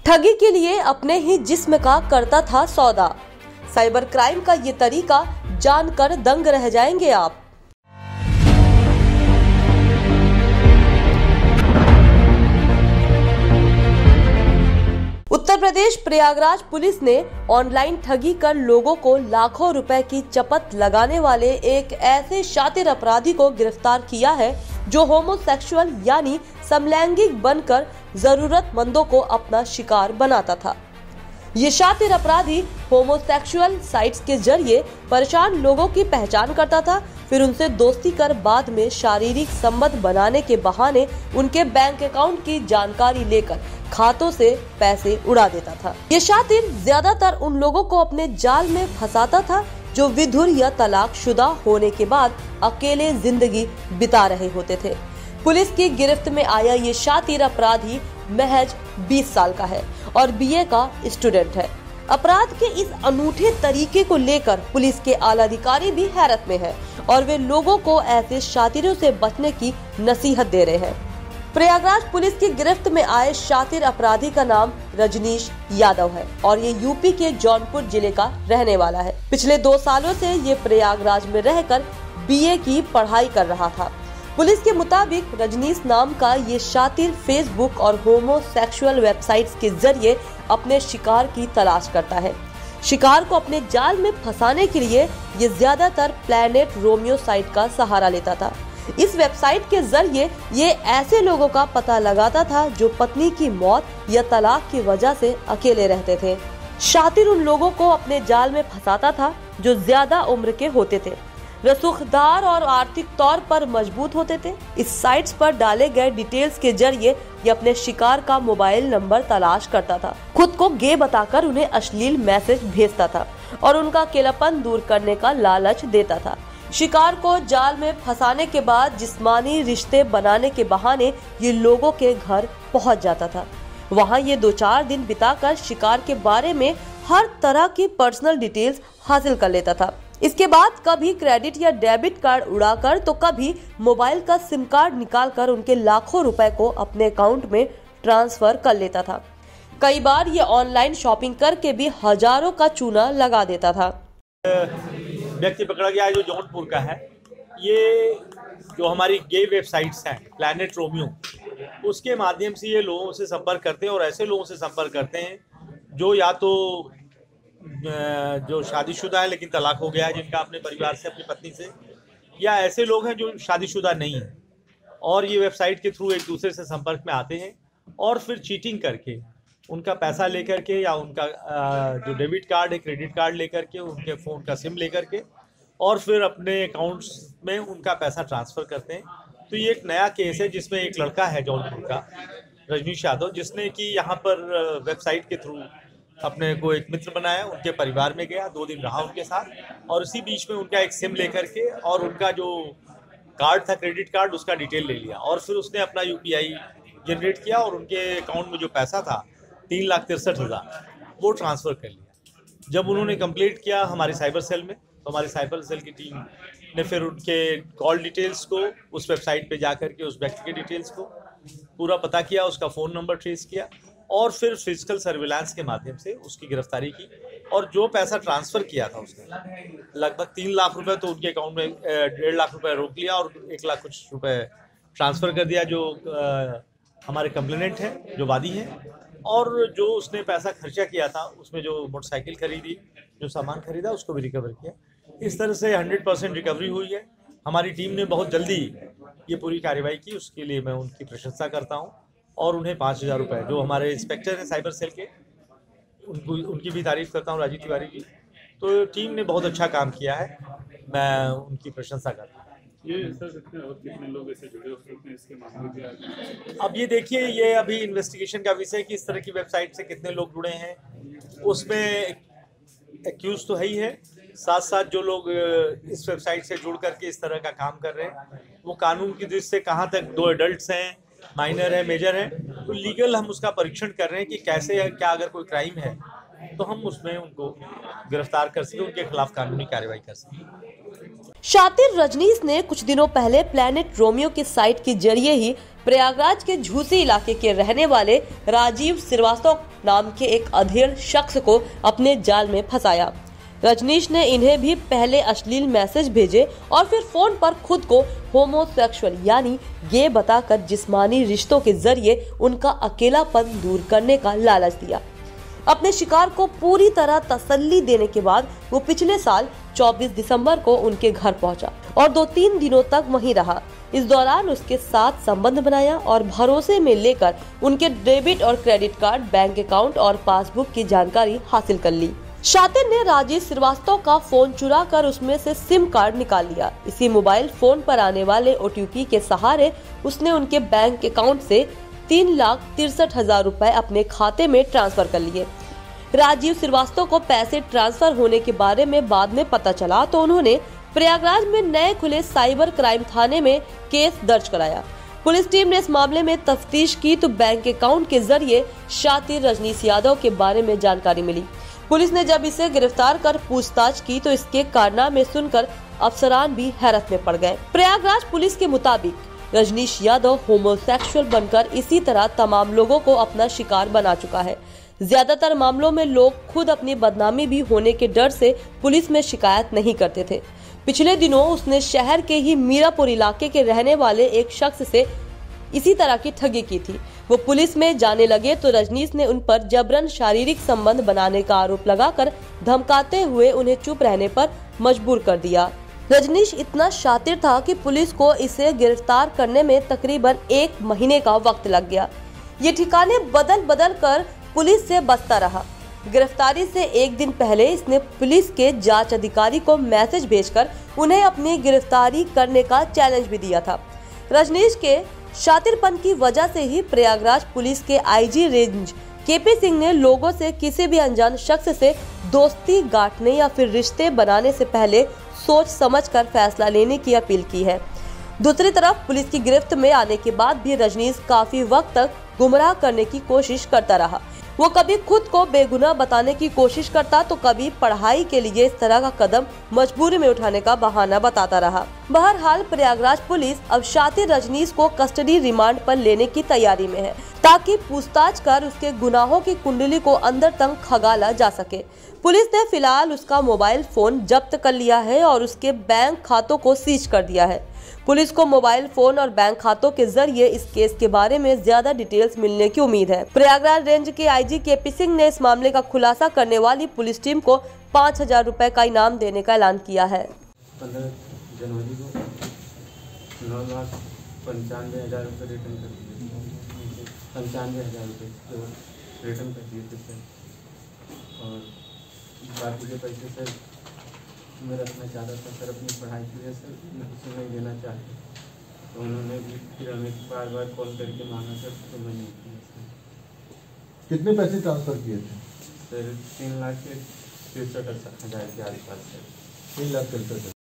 ठगी के लिए अपने ही जिस्म का करता था सौदा। साइबर क्राइम का ये तरीका जानकर दंग रह जाएंगे आप। उत्तर प्रदेश प्रयागराज पुलिस ने ऑनलाइन ठगी कर लोगों को लाखों रुपए की चपत लगाने वाले एक ऐसे शातिर अपराधी को गिरफ्तार किया है जो होमोसेक्सुअल यानी समलैंगिक बनकर जरूरतमंदों को अपना शिकार बनाता था। ये शातिर अपराधी होमोसेक्सुअल साइट्स के जरिए परेशान लोगों की पहचान करता था, फिर उनसे दोस्ती कर बाद में शारीरिक संबंध बनाने के बहाने उनके बैंक अकाउंट की जानकारी लेकर खातों से पैसे उड़ा देता था। ये शातिर ज्यादातर उन लोगों को अपने जाल में फंसाता था जो विधुर या तलाकशुदा होने के बाद अकेले जिंदगी बिता रहे होते थे। पुलिस की गिरफ्त में आया ये शातिर अपराधी महज 20 साल का है और बीए का स्टूडेंट है। अपराध के इस अनूठे तरीके को लेकर पुलिस के आला अधिकारी भी हैरत में हैं और वे लोगों को ऐसे शातिरों से बचने की नसीहत दे रहे हैं। प्रयागराज पुलिस की गिरफ्त में आए शातिर अपराधी का नाम रजनीश यादव है और ये यूपी के जौनपुर जिले का रहने वाला है। पिछले 2 सालों से ये प्रयागराज में रहकर बीए की पढ़ाई कर रहा था। पुलिस के मुताबिक रजनीश नाम का ये शातिर फेसबुक और होमोसेक्सुअल वेबसाइट्स के जरिए अपने शिकार की तलाश करता है। शिकार को अपने जाल में फंसाने के लिए ये ज्यादातर प्लैनेट रोमियो साइट का सहारा लेता था। इस वेबसाइट के जरिए ये ऐसे लोगों का पता लगाता था जो पत्नी की मौत या तलाक की वजह से अकेले रहते थे। शातिर उन लोगों को अपने जाल में फंसाता था जो ज्यादा उम्र के होते थे, रसूखदार और आर्थिक तौर पर मजबूत होते थे। इस साइट्स पर डाले गए डिटेल्स के जरिए ये अपने शिकार का मोबाइल नंबर तलाश करता था, खुद को गे बताकर उन्हें अश्लील मैसेज भेजता था और उनका अकेलापन दूर करने का लालच देता था। शिकार को जाल में फंसाने के बाद जिस्मानी रिश्ते बनाने के बहाने ये लोगों के घर पहुंच जाता था। वहां ये 2-4 दिन बिताकर शिकार के बारे में हर तरह की पर्सनल डिटेल्स हासिल कर लेता था। इसके बाद कभी क्रेडिट या डेबिट कार्ड उड़ाकर तो कभी मोबाइल का सिम कार्ड निकालकर उनके लाखों रुपए को अपने अकाउंट में ट्रांसफर कर लेता था। कई बार ये ऑनलाइन शॉपिंग करके भी हजारों का चूना लगा देता था। व्यक्ति पकड़ा गया है जो जौनपुर का है। ये जो हमारी गे वेबसाइट्स हैं प्लैनेट रोमियो, उसके माध्यम से ये लोगों से संपर्क करते हैं और ऐसे लोगों से संपर्क करते हैं जो या तो जो शादीशुदा है लेकिन तलाक हो गया है जिनका अपने परिवार से, अपनी पत्नी से, या ऐसे लोग हैं जो शादीशुदा नहीं है और ये वेबसाइट के थ्रू एक दूसरे से संपर्क में आते हैं और फिर चीटिंग करके उनका पैसा लेकर के या उनका जो डेबिट कार्ड है, क्रेडिट कार्ड लेकर के, उनके फ़ोन का सिम लेकर के और फिर अपने अकाउंट्स में उनका पैसा ट्रांसफ़र करते हैं। तो ये एक नया केस है जिसमें एक लड़का है जौनपुर का, रजनीश यादव, जिसने कि यहाँ पर वेबसाइट के थ्रू अपने को एक मित्र बनाया, उनके परिवार में गया, 2 दिन रहा उनके साथ और इसी बीच में उनका एक सिम लेकर के और उनका जो कार्ड था, क्रेडिट कार्ड, उसका डिटेल ले लिया और फिर उसने अपना यूपीआई जनरेट किया और उनके अकाउंट में जो पैसा था 3,63,000 वो ट्रांसफ़र कर लिया। जब उन्होंने कंप्लीट किया हमारे साइबर सेल में, तो हमारे साइबर सेल की टीम ने फिर उनके कॉल डिटेल्स को, उस वेबसाइट पे जा कर के उस व्यक्ति के डिटेल्स को पूरा पता किया, उसका फ़ोन नंबर ट्रेस किया और फिर फिजिकल सर्विलांस के माध्यम से उसकी गिरफ्तारी की और जो पैसा ट्रांसफ़र किया था उसने लगभग 3 लाख रुपए, तो उनके अकाउंट में 1.5 लाख रुपए रोक लिया और 1 लाख कुछ रुपए ट्रांसफ़र कर दिया जो हमारे कंप्लेनेंट हैं, जो वादी हैं। और जो उसने पैसा खर्चा किया था उसमें जो मोटरसाइकिल खरीदी, जो सामान खरीदा, उसको भी रिकवर किया। इस तरह से 100% रिकवरी हुई है। हमारी टीम ने बहुत जल्दी ये पूरी कार्रवाई की, उसके लिए मैं उनकी प्रशंसा करता हूँ और उन्हें 5,000 रुपये, जो हमारे इंस्पेक्टर हैं साइबर सेल के, उनकी भी तारीफ़ करता हूँ, राजीव तिवारी की। तो टीम ने बहुत अच्छा काम किया है, मैं उनकी प्रशंसा करता हूँ। ये सर कितने लोग ऐसे जुड़े हो सकते हैं इसके मामले में? अब ये देखिए, ये अभी इन्वेस्टिगेशन का विषय है कि इस तरह की वेबसाइट से कितने लोग जुड़े हैं। उसमें एक्यूज तो है ही है, साथ साथ जो लोग इस वेबसाइट से जुड़ करके इस तरह का काम कर रहे हैं वो कानून की दृष्टि से कहाँ तक 2 एडल्ट्स हैं, माइनर है, मेजर है, तो लीगल हम उसका परीक्षण कर रहे हैं कि कैसे है, क्या अगर कोई क्राइम है तो हम उसमें उनको गिरफ्तार कर सकें, उनके खिलाफ कानूनी कार्रवाई कर सकें। शातिर रजनीश ने कुछ दिनों पहले प्लैनेट रोमियो की साइट के जरिए ही प्रयागराज के झूसी इलाके के रहने वाले राजीव श्रीवास्तव नाम के एक अधेड़ शख्स को अपने जाल में फंसाया। रजनीश ने इन्हें भी पहले अश्लील मैसेज भेजे और फिर फोन पर खुद को होमोसेक्सुअल यानी गे बताकर जिस्मानी रिश्तों के जरिए उनका अकेलापन दूर करने का लालच दिया। अपने शिकार को पूरी तरह तसल्ली देने के बाद वो पिछले साल 24 दिसंबर को उनके घर पहुंचा और 2-3 दिनों तक वहीं रहा। इस दौरान उसके साथ संबंध बनाया और भरोसे में लेकर उनके डेबिट और क्रेडिट कार्ड, बैंक अकाउंट और पासबुक की जानकारी हासिल कर ली। शातिर ने राजीव श्रीवास्तव का फोन चुरा कर उसमें से सिम कार्ड निकाल लिया। इसी मोबाइल फोन पर आने वाले OTP के सहारे उसने उनके बैंक अकाउंट से 3,63,000 रुपए अपने खाते में ट्रांसफर कर लिए। राजीव श्रीवास्तव को पैसे ट्रांसफर होने के बारे में बाद में पता चला तो उन्होंने प्रयागराज में नए खुले साइबर क्राइम थाने में केस दर्ज कराया। पुलिस टीम ने इस मामले में तफ्तीश की तो बैंक अकाउंट के जरिए शातिर रजनीश यादव के बारे में जानकारी मिली। पुलिस ने जब इसे गिरफ्तार कर पूछताछ की तो इसके कारनामे सुनकर अफसरान भी हैरत में पड़ गए। प्रयागराज पुलिस के मुताबिक रजनीश यादव होमोसेक्सुअल बनकर इसी तरह तमाम लोगों को अपना शिकार बना चुका है। ज्यादातर मामलों में लोग खुद अपनी बदनामी भी होने के डर से पुलिस में शिकायत नहीं करते थे। पिछले दिनों उसने शहर के ही मीरापुर इलाके के रहने वाले एक शख्स से इसी तरह की ठगी की थी। वो पुलिस में जाने लगे तो रजनीश ने उन पर जबरन शारीरिक संबंध बनाने का आरोप लगाकर धमकाते हुए उन्हें चुप रहने पर मजबूर कर दिया। रजनीश इतना शातिर था कि पुलिस को इसे गिरफ्तार करने में तकरीबन 1 महीने का वक्त लग गया। ये ठिकाने बदल बदल कर पुलिस से बचता रहा। गिरफ्तारी से 1 दिन पहले इसने पुलिस के जांच अधिकारी को मैसेज भेजकर उन्हें अपनी गिरफ्तारी करने का चैलेंज भी दिया था। रजनीश के शातिरपन की वजह से ही प्रयागराज पुलिस के IG रेंज KP सिंह ने लोगों से किसी भी अनजान शख्स से दोस्ती गांठने या फिर रिश्ते बनाने से पहले सोच समझकर फैसला लेने की अपील की है। दूसरी तरफ पुलिस की गिरफ्त में आने के बाद भी रजनीश काफी वक्त तक गुमराह करने की कोशिश करता रहा। वो कभी खुद को बेगुनाह बताने की कोशिश करता तो कभी पढ़ाई के लिए इस तरह का कदम मजबूरी में उठाने का बहाना बताता रहा। बहरहाल प्रयागराज पुलिस अब शातिर रजनीश को कस्टडी रिमांड पर लेने की तैयारी में है ताकि पूछताछ कर उसके गुनाहों की कुंडली को अंदर तक खंगाला जा सके। पुलिस ने फिलहाल उसका मोबाइल फोन जब्त कर लिया है और उसके बैंक खातों को सीज कर दिया है। पुलिस को मोबाइल फोन और बैंक खातों के जरिए इस केस के बारे में ज्यादा डिटेल्स मिलने की उम्मीद है। प्रयागराज रेंज के IG KP सिंह ने इस मामले का खुलासा करने वाली पुलिस टीम को 5,000 रुपए का इनाम देने का ऐलान किया है। 15 जनवरी को 9,95,000 रुपये रिटर्न कर दिए, 95,000 रुपये रिटर्न कर दिए थे और बाकी के पैसे सर मैं रखना चाहता था सर अपनी पढ़ाई के लिए सर, मैं उसे नहीं देना चाहता तो उन्होंने भी फिर हमें बार कॉल करके मांगा सर तो मैं नहीं किया सर। कितने पैसे ट्रांसफ़र किए थे? सर 3,63,000 के आसपास सर। 3,63,000।